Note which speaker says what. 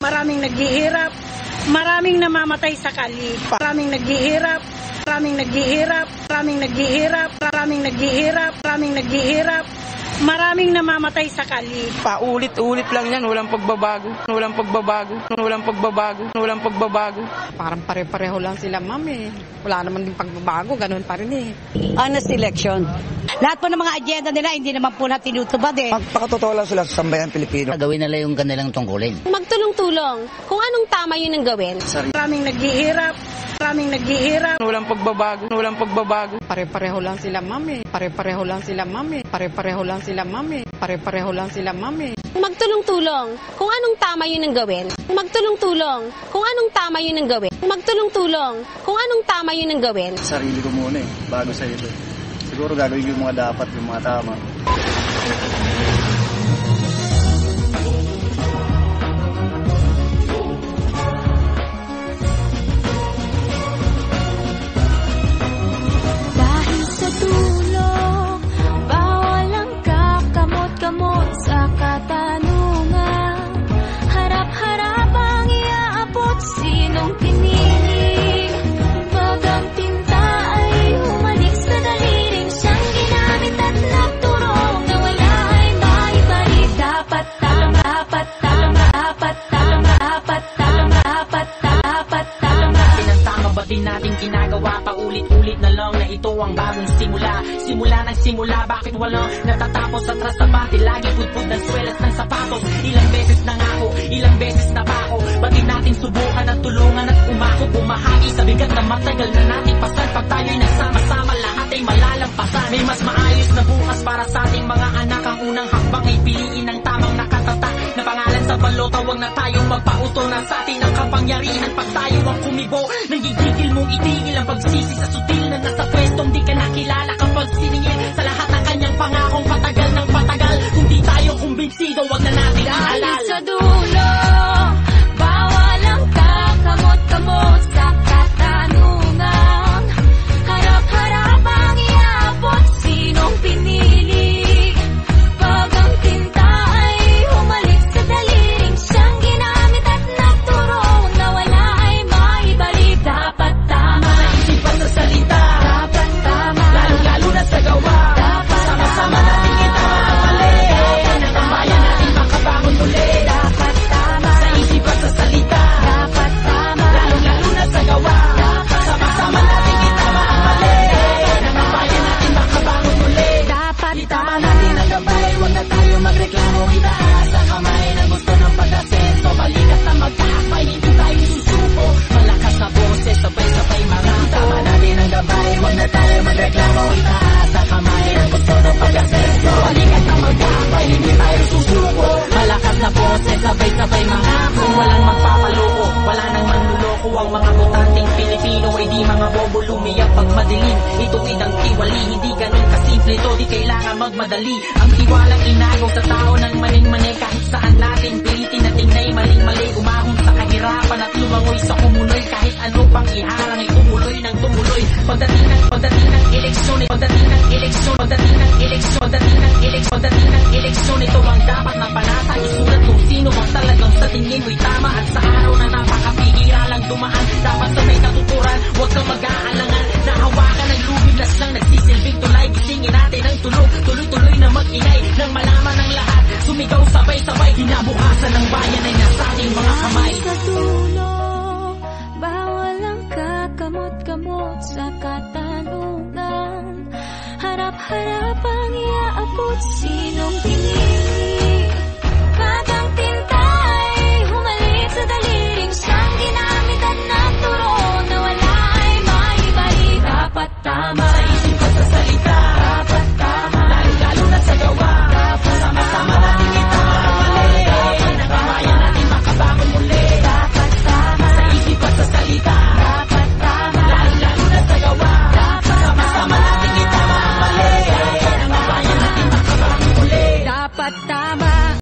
Speaker 1: Maraming naghihirap, maraming namamatay sa kali. Maraming naghihirap, maraming naghihirap, maraming naghihirap, maraming naghihirap, maraming naghihirap, maraming namamatay sa kali.
Speaker 2: Paulit-ulit lang yan, walang pagbabago, walang pagbabago, walang pagbabago, walang pagbabago.
Speaker 3: Parang pare-pareho lang sila, ma'am eh. Wala naman din pagbabago, ganun pa rin eh.
Speaker 4: Honest election. Lahat po ng mga agenda nila, hindi naman po na tinutupad eh.
Speaker 5: Magpakatotoo lang sila sa sambayan Pilipino.
Speaker 6: Gawin nila yung kanilang tungkulin.
Speaker 7: Magtulong-tulong kung anong tama yun ang gawin.
Speaker 1: Maraming naghihirap, maraming naghihirap.
Speaker 2: Walang pagbabago, walang pagbabago.
Speaker 3: Pare-pareho lang sila, ma'am eh. Pare-pareho lang sila, ma'am eh. Pare-pareho lang sila, ma'am eh. Pare-pareho lang sila, ma'am eh.
Speaker 7: Magtulong-tulong kung anong tama yun ang gawin. Magtulong-tulong kung anong tama yun ang gawin. Magtulong-tulong kung anong tama yun ang gawin.
Speaker 8: Sarili ko muna eh, bago sa ito. Siguro gagawin ko yung mga dapat, yung mga tama.
Speaker 9: Dahil sa dulo, bawal ang kakamot-kamot sa katanungan. Harap-harap ang iaabot, sinong pinili. Pag ang tinta ay humalik sa daliling siyang ginamit at nagturong na wala ay maibalik. Dapat tama, dapat tama, dapat tama, dapat tama, dapat tama, tama.
Speaker 10: Pinantama ba din natin ginagawa? Paulit-ulit na lang na ito ang bagong simula. Simula ng simula, bakit walang natatapos? Atras na bati, lagi pudpud ng swelas ng sapatos. Ilang beses na nga ako, ilang beses na ba ako? Bakit natin subukan at tulungan at umako? Bumahagi sa bigat na matagal na natin pasan. Pag tayo'y nagsama-sama, lahat ay malalampasan. May mas maayos na bukas para sa ating mga anak. Ang unang hakbang ay piliin ang tamang nakatatak na pangalan sa balota. Huwag na tayong magpauto na sa atin ang kapangyarihan. Pag tayo ang kumibo, nanggigigil mong itigil ang pagsisi sa sutil na nasa pwestong di ka nakilala. Kapag siningil sa lahat ng kanyang pangakong patagal ng patagal. Kung di tayo kumbinsido, huwag na natin
Speaker 9: Dahil
Speaker 10: ihalal.
Speaker 9: sa dulo, bawal ang kakamot-kamot sa katanungan. Harap-harap ang iabot, sinong pinili. Pag ang tinta ay humalik sa daliling siyang ginamit at nagturong na wala ay maibalik. Dapat tama,
Speaker 10: Isipan sa salita,
Speaker 9: dapat tama,
Speaker 10: lalong-lalo na sa gawa.
Speaker 9: dapat
Speaker 10: Sama-sama
Speaker 9: tama,
Speaker 10: natin itama ang mali. Ang bayan natin makabangon muli.
Speaker 9: dapat tama,
Speaker 10: Sa isip at sa salita,
Speaker 9: dapat tama,
Speaker 10: lalong-lalo na sa gawa. Sama-sama natin itama ang mali. Ang bayan natin makabangon muli.
Speaker 9: dapat
Speaker 10: Itama natin ang gabay, huwag na tayo magreklamo. Itaas sa kamay na gusto ng pag-asenso. Balikat na magkakapay, hindi tayo susuko. Malakas na boses, sabay-sabay marami. Itama natin ang gabay, huwag na tayo magreklamo. Itaas sa kamay na gusto ng pag-asenso. Balikat na magkakapay, hindi tayo susuko. Malakas na boses, sabay-sabay mangako. Walang magpapaloko, wala nang manluloko. Ang mga botanteng Pilipino ay di mga bobo lumiyak pag madilim. Ituwid ang tiwali, hindi ganun kasimple to. Di kailangan magmadali. Ang tiwalang inagaw sa tao ng maning-mani. Kahit saan natin pilitin na tingnay maling-mali. Umahon sa kahirapan at lumangoy sa kumuloy. Kahit ano pang iharang ay tumuloy ng tumuloy. Pagdating ng eleksyon, pagdating ng eleksyon, pagdating ng eleksyon, pagdating ng eleksyon, pagdating ng eleksyon, ito ang dapat na panata. Isulat kung sino bang talagang sa tingin mo'y tama. At sa araw na napakapihira lang dumaan, dapat sa may katuturan, huwag kang mag